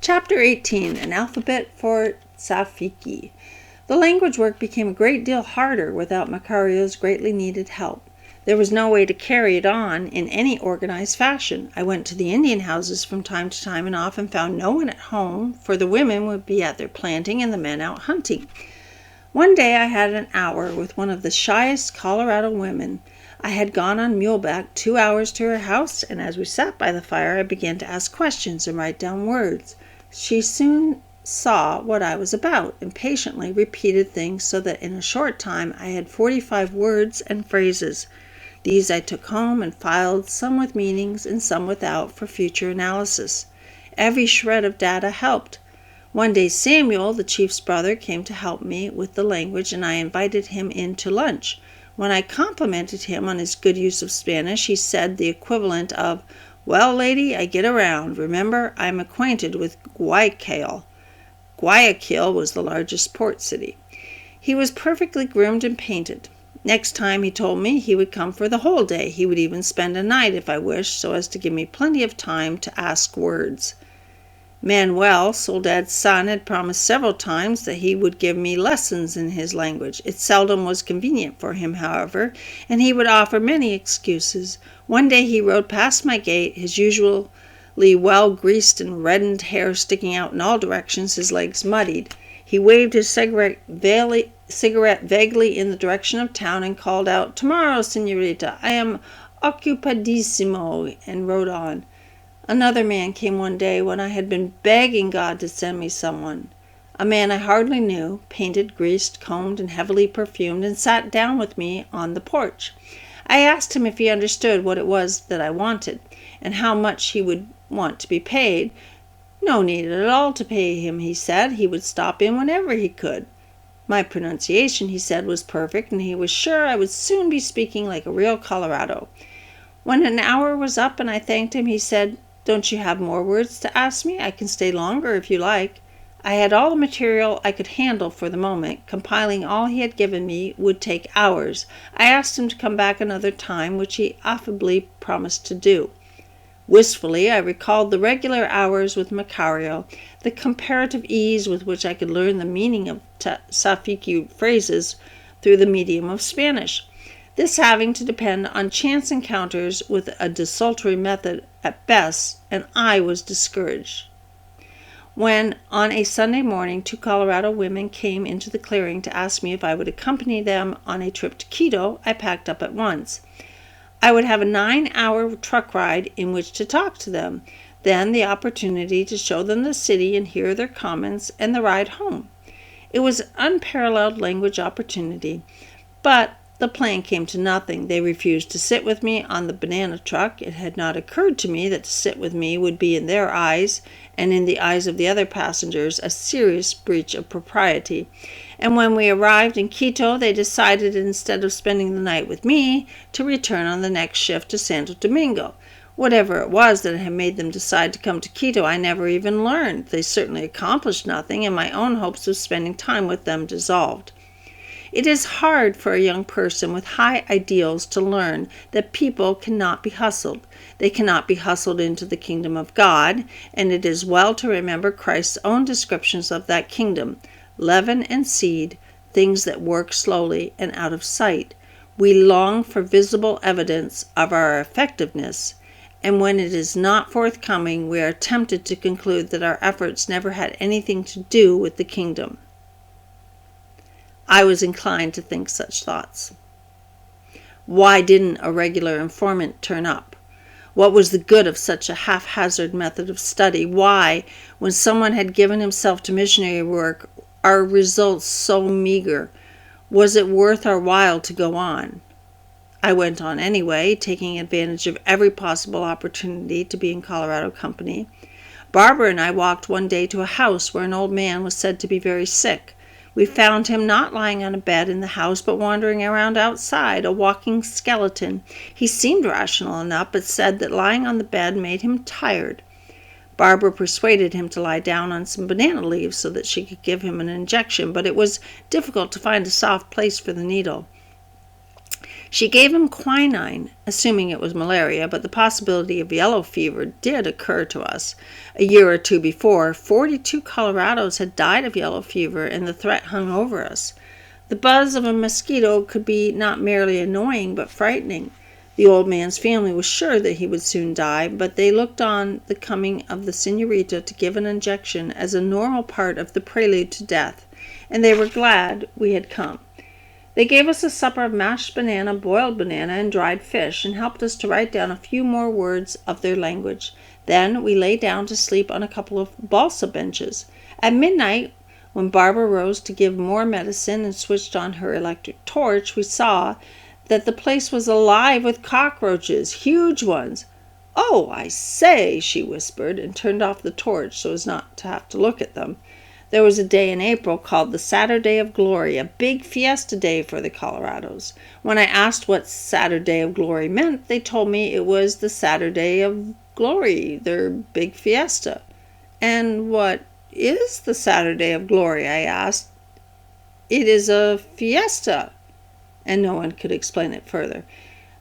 Chapter 18, An Alphabet for Safiki. The language work became a great deal harder without Macario's greatly needed help. There was no way to carry it on in any organized fashion. I went to the Indian houses from time to time and often found no one at home, for the women would be at their planting and the men out hunting. One day I had an hour with one of the shyest Colorado women. I had gone on muleback 2 hours to her house, and as we sat by the fire I began to ask questions and write down words. She soon saw what I was about, and patiently repeated things so that in a short time I had 45 words and phrases. These I took home and filed, some with meanings and some without, for future analysis. Every shred of data helped. One day Samuel, the chief's brother, came to help me with the language, and I invited him in to lunch. When I complimented him on his good use of Spanish, he said the equivalent of, "Well, lady, I get around. Remember, I'm acquainted with Guayaquil." Guayaquil was the largest port city. He was perfectly groomed and painted. Next time, he told me, he would come for the whole day. He would even spend a night if I wished, so as to give me plenty of time to ask words. Manuel, Soledad's son, had promised several times that he would give me lessons in his language. It seldom was convenient for him, however, and he would offer many excuses. One day he rode past my gate, his usually well-greased and reddened hair sticking out in all directions, his legs muddied. He waved his cigarette vaguely in the direction of town and called out, "Tomorrow, señorita, I am occupadísimo," and rode on. Another man came one day when I had been begging God to send me someone. A man I hardly knew, painted, greased, combed, and heavily perfumed, and sat down with me on the porch. I asked him if he understood what it was that I wanted, and how much he would want to be paid. No need at all to pay him, he said. He would stop in whenever he could. My pronunciation, he said, was perfect, and he was sure I would soon be speaking like a real Colorado. When an hour was up and I thanked him, he said, "Don't you have more words to ask me? I can stay longer if you like." I had all the material I could handle for the moment. Compiling all he had given me would take hours. I asked him to come back another time, which he affably promised to do. Wistfully, I recalled the regular hours with Macario, the comparative ease with which I could learn the meaning of Safiki phrases through the medium of Spanish. This having to depend on chance encounters with a desultory method at best, and I was discouraged. When, on a Sunday morning, 2 Colorado women came into the clearing to ask me if I would accompany them on a trip to Quito, I packed up at once. I would have a 9-hour truck ride in which to talk to them, then the opportunity to show them the city and hear their comments, and the ride home. It was an unparalleled language opportunity, but the plan came to nothing. They refused to sit with me on the banana truck. It had not occurred to me that to sit with me would be in their eyes, and in the eyes of the other passengers, a serious breach of propriety. And when we arrived in Quito, they decided, instead of spending the night with me, to return on the next shift to Santo Domingo. Whatever it was that had made them decide to come to Quito, I never even learned. They certainly accomplished nothing, and my own hopes of spending time with them dissolved. It is hard for a young person with high ideals to learn that people cannot be hustled. They cannot be hustled into the kingdom of God, and it is well to remember Christ's own descriptions of that kingdom: leaven and seed, things that work slowly and out of sight. We long for visible evidence of our effectiveness, and when it is not forthcoming, we are tempted to conclude that our efforts never had anything to do with the kingdom. I was inclined to think such thoughts. Why didn't a regular informant turn up? What was the good of such a haphazard method of study? Why, when someone had given himself to missionary work, are results so meager? Was it worth our while to go on? I went on anyway, taking advantage of every possible opportunity to be in Colorado company. Barbara and I walked one day to a house where an old man was said to be very sick. We found him not lying on a bed in the house, but wandering around outside, a walking skeleton. He seemed rational enough, but said that lying on the bed made him tired. Barbara persuaded him to lie down on some banana leaves so that she could give him an injection, but it was difficult to find a soft place for the needle. She gave him quinine, assuming it was malaria, but the possibility of yellow fever did occur to us. A year or two before, 42 Colorados had died of yellow fever, and the threat hung over us. The buzz of a mosquito could be not merely annoying, but frightening. The old man's family was sure that he would soon die, but they looked on the coming of the senorita to give an injection as a normal part of the prelude to death, and they were glad we had come. They gave us a supper of mashed banana, boiled banana, and dried fish, and helped us to write down a few more words of their language. Then we lay down to sleep on a couple of balsa benches. At midnight, when Barbara rose to give more medicine and switched on her electric torch, we saw that the place was alive with cockroaches, huge ones. "Oh, I say," she whispered, and turned off the torch so as not to have to look at them. There was a day in April called the Saturday of Glory, a big fiesta day for the Colorados. When I asked what Saturday of Glory meant, they told me it was the Saturday of Glory, their big fiesta. "And what is the Saturday of Glory?" I asked. "It is a fiesta," and no one could explain it further.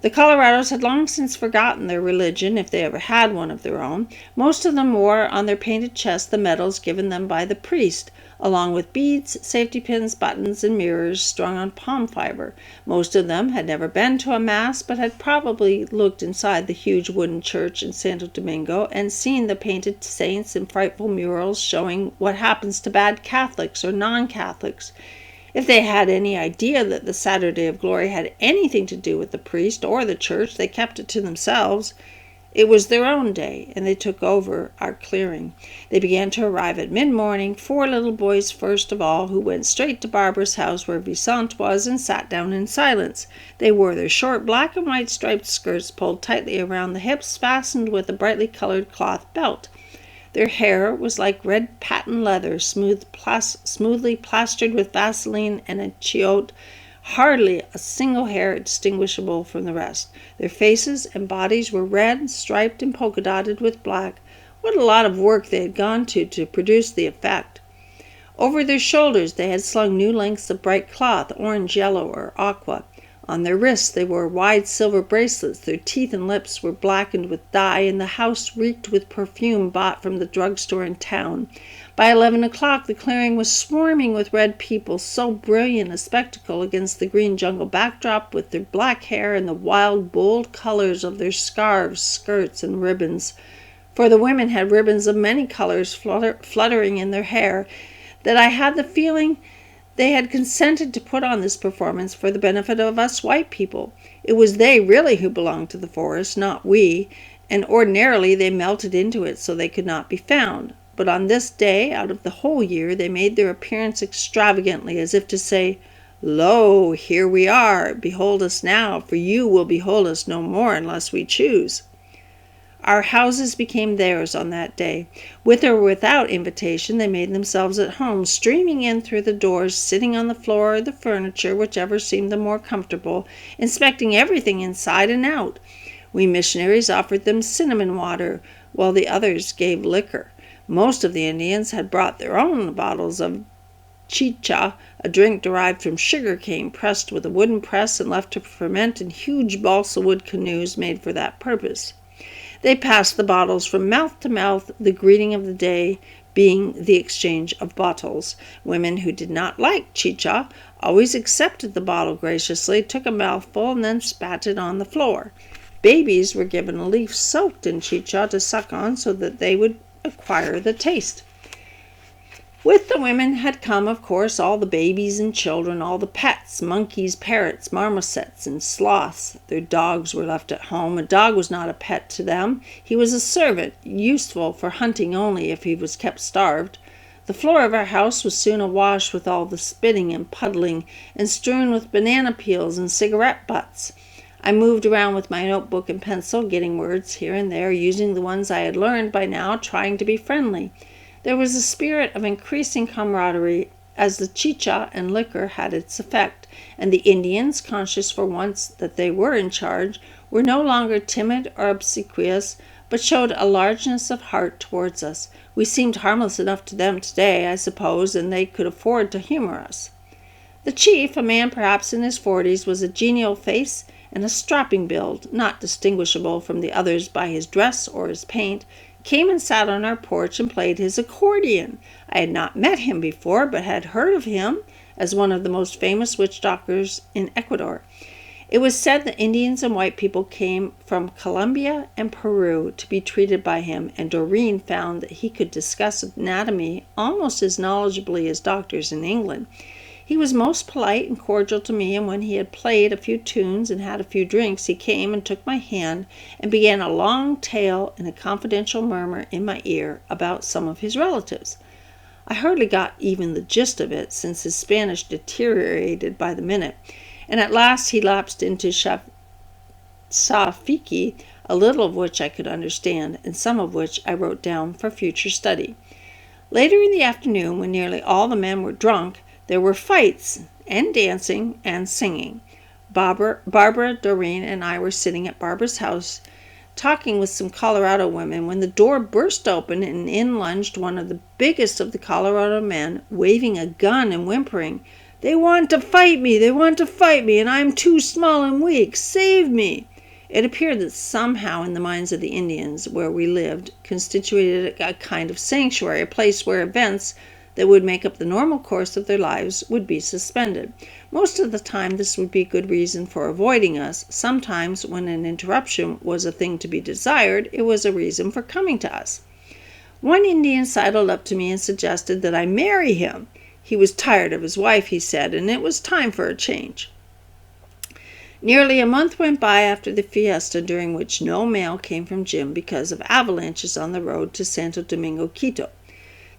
The Colorados had long since forgotten their religion, if they ever had one of their own. Most of them wore on their painted chests the medals given them by the priest, along with beads, safety pins, buttons, and mirrors strung on palm fiber. Most of them had never been to a mass, but had probably looked inside the huge wooden church in Santo Domingo and seen the painted saints and frightful murals showing what happens to bad Catholics or non-Catholics. If they had any idea that the Saturday of Glory had anything to do with the priest or the church, they kept it to themselves. It was their own day, and they took over our clearing. They began to arrive at mid-morning, 4 little boys first of all, who went straight to Barbara's house where Vicente was and sat down in silence. They wore their short black and white striped skirts pulled tightly around the hips, fastened with a brightly colored cloth belt. Their hair was like red patent leather, smoothly plastered with Vaseline and a chiote, hardly a single hair distinguishable from the rest. Their faces and bodies were red, striped, and polka-dotted with black. What a lot of work they had gone to produce the effect. Over their shoulders they had slung new lengths of bright cloth, orange, yellow, or aqua. On their wrists they wore wide silver bracelets. Their teeth and lips were blackened with dye, and the house reeked with perfume bought from the drugstore in town. By 11 o'clock the clearing was swarming with red people, so brilliant a spectacle against the green jungle backdrop, with their black hair and the wild, bold colors of their scarves, skirts, and ribbons. For the women had ribbons of many colors fluttering in their hair, that I had the feeling they had consented to put on this performance for the benefit of us white people. It was they really who belonged to the forest, not we, and ordinarily they melted into it so they could not be found. But on this day, out of the whole year, they made their appearance extravagantly, as if to say, "Lo, here we are, behold us now, for you will behold us no more unless we choose." Our houses became theirs on that day. With or without invitation, they made themselves at home, streaming in through the doors, sitting on the floor or the furniture, whichever seemed the more comfortable, inspecting everything inside and out. We missionaries offered them cinnamon water, while the others gave liquor. Most of the Indians had brought their own bottles of chicha, a drink derived from sugar cane pressed with a wooden press and left to ferment in huge balsa wood canoes made for that purpose. They passed the bottles from mouth to mouth, the greeting of the day being the exchange of bottles. Women who did not like chicha always accepted the bottle graciously, took a mouthful, and then spat it on the floor. Babies were given a leaf soaked in chicha to suck on so that they would acquire the taste. With the women had come, of course, all the babies and children, all the pets, monkeys, parrots, marmosets, and sloths. Their dogs were left at home. A dog was not a pet to them. He was a servant, useful for hunting only if he was kept starved. The floor of our house was soon awash with all the spitting and puddling, and strewn with banana peels and cigarette butts. I moved around with my notebook and pencil, getting words here and there, using the ones I had learned by now, trying to be friendly. There was a spirit of increasing camaraderie as the chicha and liquor had its effect, and the Indians, conscious for once that they were in charge, were no longer timid or obsequious, but showed a largeness of heart towards us. We seemed harmless enough to them today, I suppose, and they could afford to humor us. The chief, a man perhaps in his 40s, was a genial face and a strapping build, not distinguishable from the others by his dress or his paint, came and sat on our porch and played his accordion. I had not met him before, but had heard of him as one of the most famous witch doctors in Ecuador. It was said that Indians and white people came from Colombia and Peru to be treated by him, and Doreen found that he could discuss anatomy almost as knowledgeably as doctors in England. He was most polite and cordial to me, and when he had played a few tunes and had a few drinks, he came and took my hand and began a long tale in a confidential murmur in my ear about some of his relatives. I hardly got even the gist of it, since his Spanish deteriorated by the minute, and at last he lapsed into Safiki, a little of which I could understand, and some of which I wrote down for future study. Later in the afternoon, when nearly all the men were drunk, there were fights and dancing and singing. Barbara, Doreen, and I were sitting at Barbara's house talking with some Colorado women when the door burst open and in lunged one of the biggest of the Colorado men, waving a gun and whimpering, "They want to fight me! They want to fight me! And I'm too small and weak! Save me!" It appeared that somehow in the minds of the Indians where we lived constituted a kind of sanctuary, a place where events that would make up the normal course of their lives would be suspended. Most of the time this would be good reason for avoiding us. Sometimes, when an interruption was a thing to be desired, it was a reason for coming to us. One Indian sidled up to me and suggested that I marry him. He was tired of his wife, he said, and it was time for a change. Nearly a month went by after the fiesta, during which no mail came from Jim because of avalanches on the road to Santo Domingo, Quito.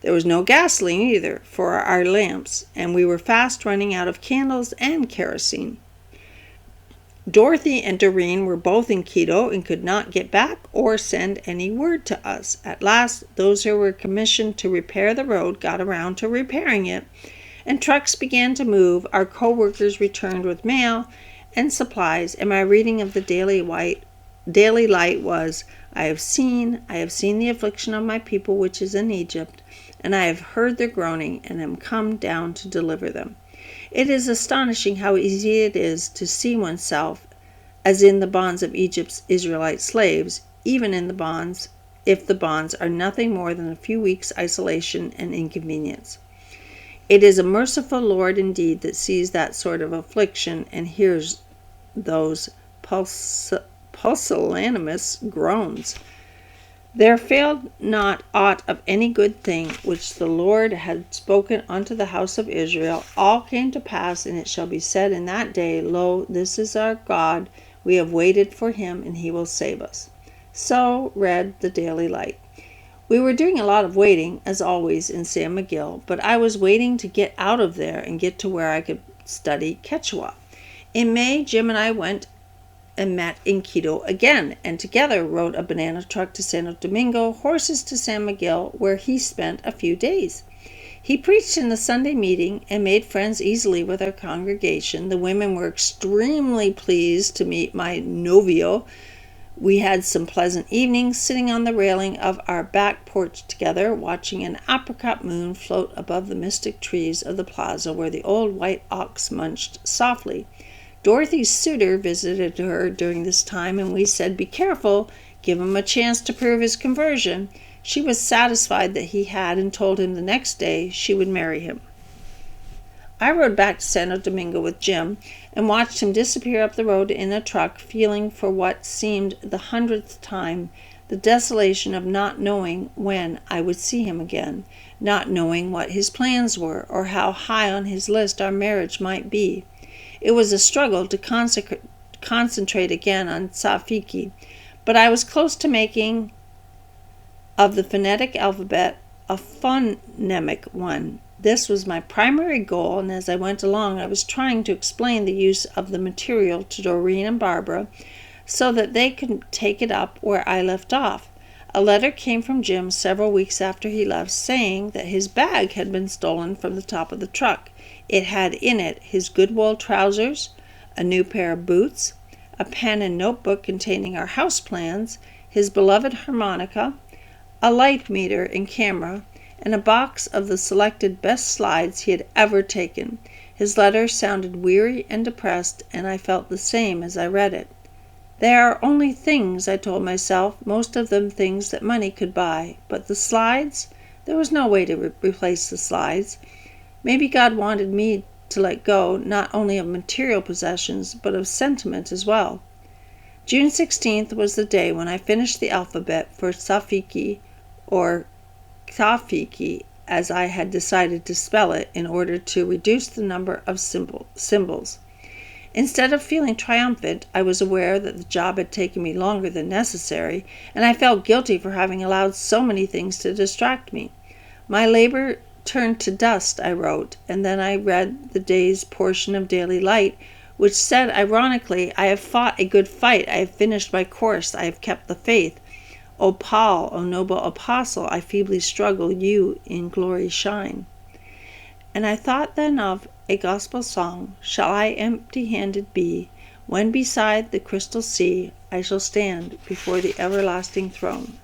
There was no gasoline either for our lamps, and we were fast running out of candles and kerosene. Dorothy and Doreen were both in Quito and could not get back or send any word to us. At last, those who were commissioned to repair the road got around to repairing it, and trucks began to move. Our co-workers returned with mail and supplies, and my reading of the Daily Light was, I have seen the affliction of my people which is in Egypt, and I have heard their groaning, and am come down to deliver them." It is astonishing how easy it is to see oneself as in the bonds of Egypt's Israelite slaves, even in the bonds, if the bonds are nothing more than a few weeks' isolation and inconvenience. It is a merciful Lord indeed that sees that sort of affliction and hears those pusillanimous groans. There failed not aught of any good thing which the Lord had spoken unto the house of Israel. All came to pass, and it shall be said in that day, Lo, this is our God. We have waited for him, and he will save us. So read the Daily Light. We were doing a lot of waiting, as always, in San Miguel, but I was waiting to get out of there and get to where I could study Quechua. In May, Jim and I went and met in Quito again, and together rode a banana truck to Santo Domingo, horses to San Miguel, where he spent a few days. He preached in the Sunday meeting and made friends easily with our congregation. The women were extremely pleased to meet my novio. We had some pleasant evenings sitting on the railing of our back porch together, watching an apricot moon float above the mystic trees of the plaza where the old white ox munched softly. Dorothy's suitor visited her during this time, and we said, "Be careful, give him a chance to prove his conversion." She was satisfied that he had, and told him the next day she would marry him. I rode back to Santo Domingo with Jim and watched him disappear up the road in a truck, feeling for what seemed the 100th time the desolation of not knowing when I would see him again, not knowing what his plans were, or how high on his list our marriage might be. It was a struggle to concentrate again on Safiki, but I was close to making of the phonetic alphabet a phonemic one. This was my primary goal, and as I went along I was trying to explain the use of the material to Doreen and Barbara so that they could take it up where I left off. A letter came from Jim several weeks after he left, saying that his bag had been stolen from the top of the truck. It had in it his Goodwill trousers, a new pair of boots, a pen and notebook containing our house plans, his beloved harmonica, a light meter and camera, and a box of the selected best slides he had ever taken. His letter sounded weary and depressed, and I felt the same as I read it. They are only things, I told myself, most of them things that money could buy. But the slides? There was no way to replace the slides. Maybe God wanted me to let go not only of material possessions, but of sentiment as well. June 16th was the day when I finished the alphabet for Safiki, or Kafiki, as I had decided to spell it in order to reduce the number of symbols. Instead of feeling triumphant, I was aware that the job had taken me longer than necessary, and I felt guilty for having allowed so many things to distract me. My labor turned to dust, I wrote, and then I read the day's portion of Daily Light, which said ironically, I have fought a good fight, I have finished my course, I have kept the faith. O Paul, O noble apostle, I feebly struggle, you in glory shine. And I thought then of a gospel song, shall I empty-handed be, when beside the crystal sea I shall stand before the everlasting throne.